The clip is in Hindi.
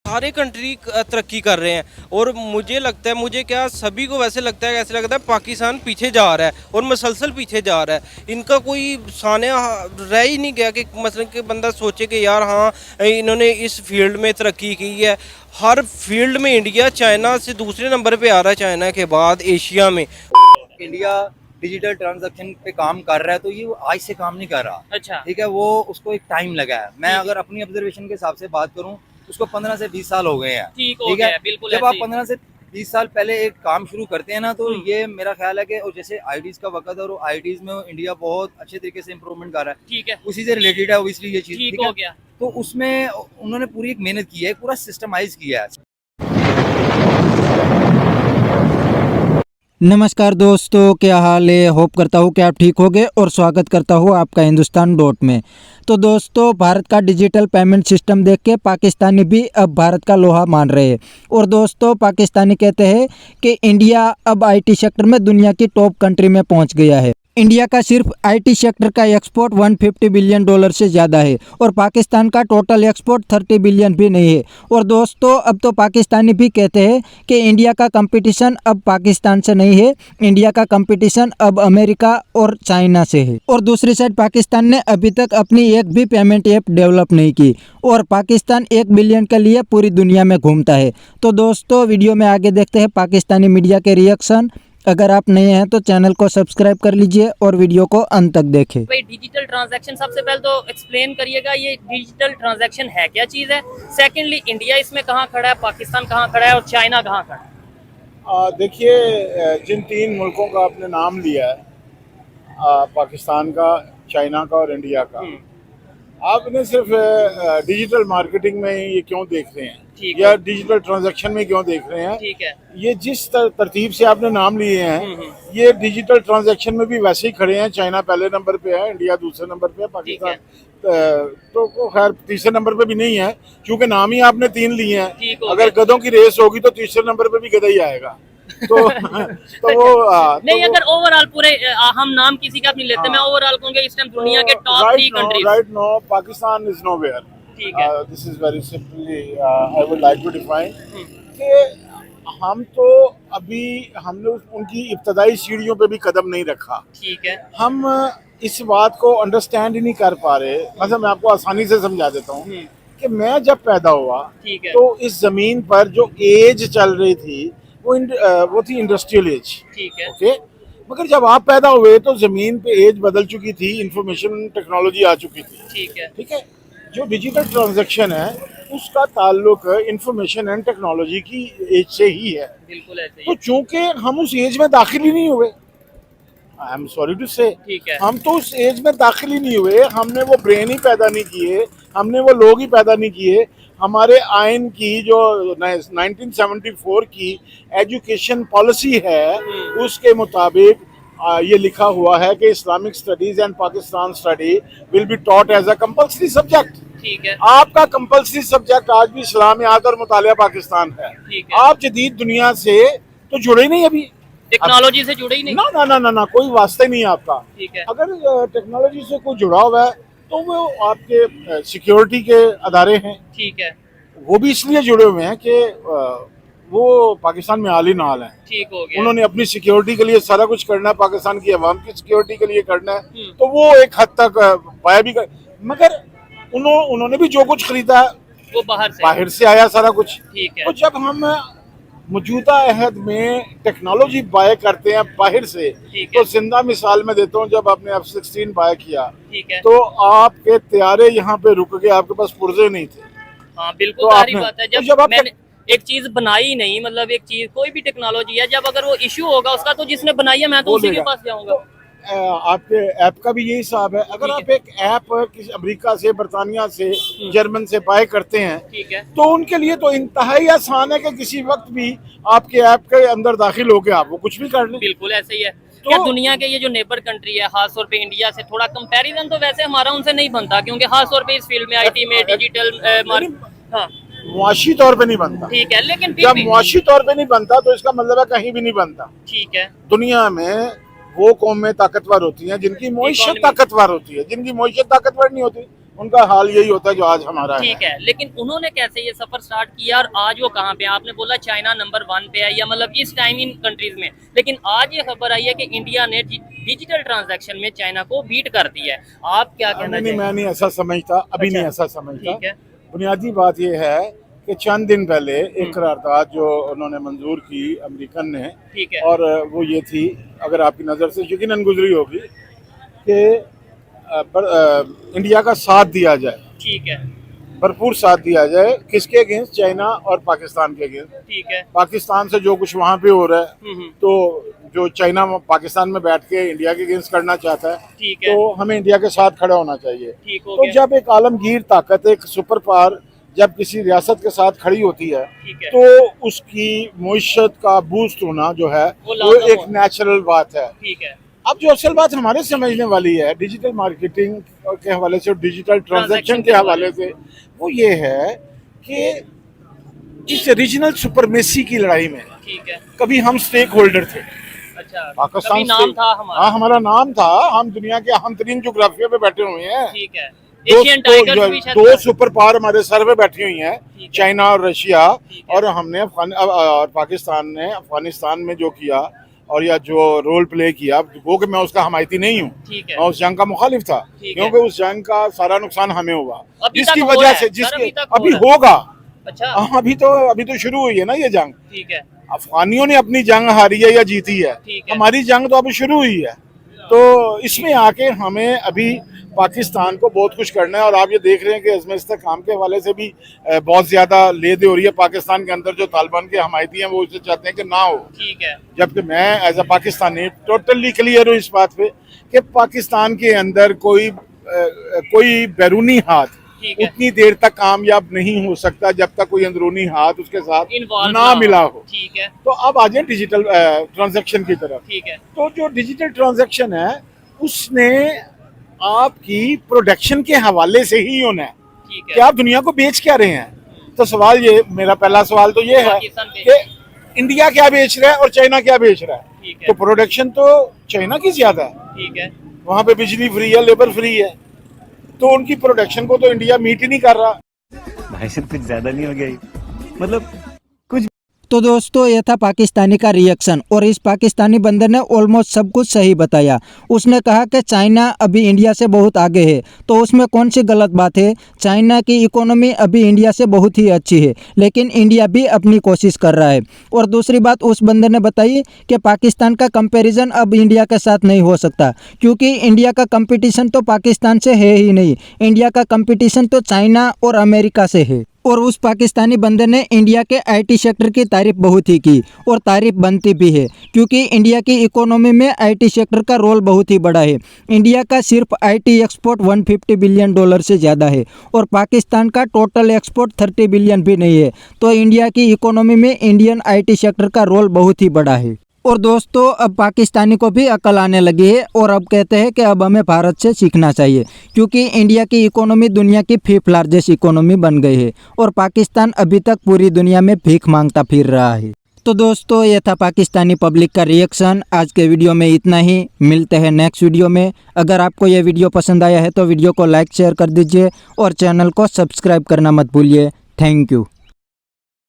सारे कंट्री तरक्की कर रहे हैं और मुझे लगता है, मुझे क्या सभी को वैसे लगता है, ऐसे लगता है पाकिस्तान पीछे जा रहा है और मुसलसल पीछे जा रहा है। इनका कोई साने रह ही नहीं गया कि मसलन कि बंदा सोचे कि यार हाँ इन्होंने इस फील्ड में तरक्की की है। हर फील्ड में इंडिया चाइना से दूसरे नंबर पे आ रहा है, चाइना के बाद एशिया में। इंडिया डिजिटल ट्रांजैक्शन पे काम कर रहा है तो ये वो आज से काम नहीं कर रहा। अच्छा। ठीक है, वो उसको एक टाइम लगा है। मैं ठीक। अगर अपनी ऑब्जर्वेशन के हिसाब से बात करूं उसको 15 से 20 साल हो गए हैं। ठीक हो ठीक गया है, है, बिल्कुल जब ऐसे आप ही। 15 से 20 साल पहले एक काम शुरू करते हैं ना तो ये मेरा ख्याल है कि और जैसे आईटीज का वक्त है और आईटीज में इंडिया बहुत अच्छे तरीके से इंप्रूवमेंट कर रहा है, ठीक है, उसी से रिलेटेड है ओबियसली ये चीज। ठीक ठीक हो है, गया। तो उसमें उन्होंने पूरी एक मेहनत की है, पूरा सिस्टमाइज किया है। नमस्कार दोस्तों, क्या हाल है। होप करता हूँ कि आप ठीक होंगे और स्वागत करता हूँ आपका हिंदुस्तान डॉट में। तो दोस्तों, भारत का डिजिटल पेमेंट सिस्टम देख के पाकिस्तानी भी अब भारत का लोहा मान रहे हैं। और दोस्तों, पाकिस्तानी कहते हैं कि इंडिया अब आईटी सेक्टर में दुनिया की टॉप कंट्री में पहुँच गया है। इंडिया का सिर्फ आईटी सेक्टर का एक्सपोर्ट 150 बिलियन डॉलर से ज़्यादा है और पाकिस्तान का टोटल एक्सपोर्ट 30 बिलियन भी नहीं है। और दोस्तों, अब तो पाकिस्तानी भी कहते हैं कि इंडिया का कंपटीशन अब पाकिस्तान से नहीं है, इंडिया का कंपटीशन अब अमेरिका और चाइना से है। और दूसरी साइड पाकिस्तान ने अभी तक अपनी एक भी पेमेंट ऐप डेवलप नहीं की और पाकिस्तान 1 बिलियन के लिए पूरी दुनिया में घूमता है। तो दोस्तों, वीडियो में आगे देखते हैं पाकिस्तानी मीडिया के रिएक्शन। अगर आप नए हैं तो चैनल को सब्सक्राइब कर लीजिए और वीडियो को अंत तक देखें। भाई डिजिटल ट्रांजैक्शन सबसे पहले तो एक्सप्लेन करिएगा, ये डिजिटल ट्रांजैक्शन है क्या चीज़ है। सेकेंडली, इंडिया इसमें कहाँ खड़ा है, पाकिस्तान कहाँ खड़ा है और चाइना कहाँ खड़ा है। देखिए, जिन तीन मुल्कों का आपने नाम लिया है, पाकिस्तान का, चाइना का और इंडिया का, आपने सिर्फ डिजिटल मार्केटिंग में ये क्यों देख रहे हैं ठीक या है। डिजिटल ट्रांजैक्शन में क्यों देख रहे हैं? ठीक है। ये जिस तरतीब से आपने नाम लिए हैं, ये डिजिटल ट्रांजैक्शन में भी वैसे ही खड़े हैं। चाइना पहले नंबर पे है, इंडिया दूसरे नंबर पे है, पाकिस्तान तो खैर तीसरे नंबर पे भी नहीं है, क्योंकि नाम ही आपने तीन लिए हैं। अगर गधों की रेस होगी तो तीसरे नंबर पे भी गधा ही आएगा। तो तो वो नहीं, अगर ओवरऑल पूरे हम नाम किसी का नहीं लेते, मैं ओवरऑल कहूँगा इस टाइम दुनिया के top 3 countries. Right now Pakistan is nowhere. ठीक है। This is very simply I would like to define कि हम तो अभी हमने उनकी इब्तदाई सीढ़ियों पे भी कदम नहीं रखा। ठीक है। हम इस बात को अंडरस्टैंड ही नहीं कर पा रहे। मतलब मैं आपको आसानी से समझा देता हूँ कि मैं जब पैदा हुआ ठीक है। तो इस जमीन पर जो एज चल रही थी वो थी इंडस्ट्रियल एज। ठीक है। ओके, मगर जब आप पैदा हुए तो जमीन पे एज बदल चुकी थी, इंफॉर्मेशन टेक्नोलॉजी आ चुकी थी। ठीक है। ठीक है, जो डिजिटल ट्रांजैक्शन है उसका ताल्लुक इंफॉर्मेशन एंड टेक्नोलॉजी की एज से ही है। बिल्कुल ऐसे ही तो चूंकि हम उस एज में दाखिल ही नहीं हुए, आई एम सॉरी टू से, ठीक है। हम तो उस एज में दाखिल ही नहीं हुए। हमने वो ब्रेन ही पैदा नहीं किए, हमने वो लोग ही पैदा नहीं किए। हमारे आइन की जो 1974 की एजुकेशन पॉलिसी है उसके मुताबिक ये लिखा हुआ है कि Islamic studies and Pakistan study will be taught as a compulsory subject. ठीक है। आपका कंपल्सरी सब्जेक्ट आज भी इस्लामियात और मुतालिया पाकिस्तान है। ठीक है। आप जदीद दुनिया से तो जुड़े ही नहीं अभी, टेक्नोलॉजी से जुड़े ही नहीं। ना ना ना ना ना, कोई वास्ता ही नहीं है आपका। ठीक है। अगर टेक्नोलॉजी से कोई जुड़ा हुआ है तो वो आपके सिक्योरिटी के अदारे हैं। ठीक है। वो भी इसलिए जुड़े हुए हैं कि वो पाकिस्तान में हाल ही नाल हैं। ठीक हो गया। उन्होंने अपनी सिक्योरिटी के लिए सारा कुछ करना है, पाकिस्तान की अवाम की सिक्योरिटी के लिए करना है, तो वो एक हद तक पाया भी मगर उन्होंने भी जो कुछ खरीदा है वो बाहर से आया सारा कुछ। ठीक है। तो जब हम मौजूदा अहद में टेक्नोलॉजी बाय करते हैं बाहर से, तो जिंदा मिसाल में देता हूँ, जब आपने F-16 बाय किया ठीक है। तो आपके तैयारे यहाँ पे रुक गए, आपके पास पुर्जे नहीं थे। हाँ बिल्कुल, तो सारी आपने- बात है। तो जब जब आप मैंने एक चीज बनाई नहीं, मतलब एक चीज कोई भी टेक्नोलॉजी है, जब अगर वो इश्यू होगा उसका तो जिसने बनाई है मैं तो उसी के पास जाऊंगा। आपके ऐप का भी यही हिसाब है। अगर आप एक ऐप किसी अमेरिका से, बरतानिया से, जर्मन से बाय करते हैं, ठीक है। तो उनके लिए तो इंतहाई आसान है कि किसी वक्त भी आपके ऐप के अंदर दाखिल होकर आप वो कुछ भी कर लें। बिल्कुल ऐसे ही है। तो क्या दुनिया के ये जो नेबर कंट्री है, खास तौर पे इंडिया से थोड़ा कंपैरिजन तो वैसे हमारा उनसे नहीं बनता, क्योंकि खास तौर पे इस फील्ड में आईटी में डिजिटल हाँ मुआशी तौर पे नहीं बनता। ठीक है, लेकिन फिर जब भी मुआशी तौर पे नहीं बनता तो इसका मतलब है कहीं भी नहीं बनता। ठीक है। दुनिया में वो कौमें ताकतवर होती हैं जिनकी मईशत ताकतवर होती है, जिनकी मईशत ताकतवर नहीं होती उनका हाल यही होता है जो आज हमारा है। ठीक है, लेकिन उन्होंने कैसे ये सफर स्टार्ट किया और आज वो कहाँ पे है? आपने बोला चाइना नंबर 1 पे है, या मतलब इस टाइम इन कंट्रीज में, लेकिन आज ये खबर आई है कि इंडिया ने डिजिटल ट्रांजैक्शन में चाइना को बीट कर दिया है। आप क्या कहना नहीं, चाहेंगे? मैं नहीं ऐसा समझता, अभी अच्छा, नहीं ऐसा समझता। ठीक है, बुनियादी बात यह है कि चंद दिन पहले एक करारदाद जो उन्होंने मंजूर की अमेरिकन ने, ठीक है, और वो ये थी, अगर आपकी नज़र से यकीनन गुजरी होगी, कि इंडिया का साथ दिया जाए, ठीक है, भरपूर साथ दिया जाए। किसके अगेंस्ट? चाइना और पाकिस्तान के अगेंस्ट। ठीक है, पाकिस्तान से जो कुछ वहाँ पे हो रहा है, हम्म, तो जो चाइना पाकिस्तान में बैठ के इंडिया के अगेंस्ट करना चाहता है, ठीक है, तो हमें इंडिया के साथ खड़ा होना चाहिए। ठीक हो तो गया, जब एक आलमगीर ताकत, एक सुपर पावर जब किसी रियासत के साथ खड़ी होती है, ठीक है, तो उसकी मुईशत का बूस्ट होना जो है वो वो लाजम एक हो। नेचुरल बात है। ठीक है, अब जो असल बात हमारे समझने वाली है डिजिटल मार्केटिंग के हवाले से और डिजिटल ट्रांजैक्शन के हवाले से, वो ये है कि इस रीजनल सुपरमेसी की लड़ाई में ठीक है, कभी हम स्टेक होल्डर थे। अच्छा, पाकिस्तान कभी नाम था हमारा, हाँ, हमारा नाम था, हम दुनिया के अहम तरीन जोग्राफिया पे बैठे हुए हैं। ठीक है, एशियन टाइगर्स भी शायद दो सुपर पावर हमारे सर पे बैठी हुई हैं, ठीक है, चाइना और रशिया। ठीक है, और हमने और पाकिस्तान ने अफगानिस्तान में जो किया और या जो रोल प्ले किया, वो कि मैं उसका हमायती नहीं हूँ, ठीक है, मैं उस जंग का मुखालिफ था, ठीक है। क्योंकि उस जंग का सारा नुकसान हमें हुआ, अभी जिसकी तक हो वजह रहा से है, सर, जिसके अभी तक हो अभी रहा है। होगा। अच्छा, हाँ, अभी तो शुरू हुई है ना ये जंग। ठीक है, अफगानियों ने अपनी जंग हारी है या जीती है, ठीक है, हमारी जंग तो अभी शुरू हुई है। तो इसमें आके हमें अभी पाकिस्तान को बहुत कुछ करना है। और आप ये देख रहे हैं कि इसमें इस्तेहकाम के हवाले से भी बहुत ज्यादा ले दे हो रही है पाकिस्तान के अंदर। जो तालिबान के हमायती हैं वो इसे चाहते हैं कि ना हो, ठीक है, जबकि मैं as a Pakistani totally clear हूँ इस बात पे कि पाकिस्तान के अंदर कोई बैरूनी हाथ ठीक है, उतनी देर तक कामयाब नहीं हो सकता जब तक कोई अंदरूनी हाथ उसके साथ इन्वॉल्व ना मिला हो। ठीक है, तो अब आ जाए डिजिटल ट्रांजैक्शन की तरफ। ठीक है, तो जो डिजिटल ट्रांजैक्शन है उसने आपकी प्रोडक्शन के हवाले से ही होना है ठीक कि है, आप दुनिया को बेच क्या रहे हैं। तो सवाल ये, मेरा पहला सवाल तो ये है पाकिस्तान पे, कि इंडिया क्या बेच रहा है और चाइना क्या बेच रहा है। ठीक तो है, प्रोडक्शन तो चाइना की ज्यादा है, ठीक है, वहां पे बिजली फ्री है, लेबर फ्री है, तो उनकी प्रोडक्शन को तो इंडिया मीट ही नहीं कर रहा। भाई साहब कुछ ज्यादा नहीं हो गया ये? मतलब कुछ तो दोस्तों ये था पाकिस्तानी का रिएक्शन, और इस पाकिस्तानी बंदे ने ऑलमोस्ट सब कुछ सही बताया। उसने कहा कि चाइना अभी इंडिया से बहुत आगे है, तो उसमें कौन सी गलत बात है। चाइना की इकोनॉमी अभी इंडिया से बहुत ही अच्छी है, लेकिन इंडिया भी अपनी कोशिश कर रहा है। और दूसरी बात उस बंदे ने बताई कि पाकिस्तान का कंपैरिजन अब इंडिया के साथ नहीं हो सकता, क्योंकि इंडिया का कंपटीशन तो पाकिस्तान से है ही नहीं, इंडिया का कंपटीशन तो चाइना और अमेरिका से है। और उस पाकिस्तानी बंदे ने इंडिया के आईटी सेक्टर की तारीफ बहुत ही की, और तारीफ बनती भी है, क्योंकि इंडिया की इकोनॉमी में आईटी सेक्टर का रोल बहुत ही बड़ा है। इंडिया का सिर्फ आईटी एक्सपोर्ट $150 बिलियन से ज़्यादा है, और पाकिस्तान का टोटल एक्सपोर्ट 30 बिलियन भी नहीं है। तो इंडिया की इकोनॉमी में इंडियन आईटी सेक्टर का रोल बहुत ही बड़ा है। और दोस्तों अब पाकिस्तानी को भी अकल आने लगी है, और अब कहते हैं कि अब हमें भारत से सीखना चाहिए, क्योंकि इंडिया की इकोनॉमी दुनिया की 5th लार्जेस्ट इकोनॉमी बन गई है, और पाकिस्तान अभी तक पूरी दुनिया में भीख मांगता फिर रहा है। तो दोस्तों ये था पाकिस्तानी पब्लिक का रिएक्शन। आज के वीडियो में इतना ही, मिलते हैं नेक्स्ट वीडियो में। अगर आपको ये वीडियो पसंद आया है तो वीडियो को लाइक शेयर कर दीजिए, और चैनल को सब्सक्राइब करना मत भूलिए। Thank you.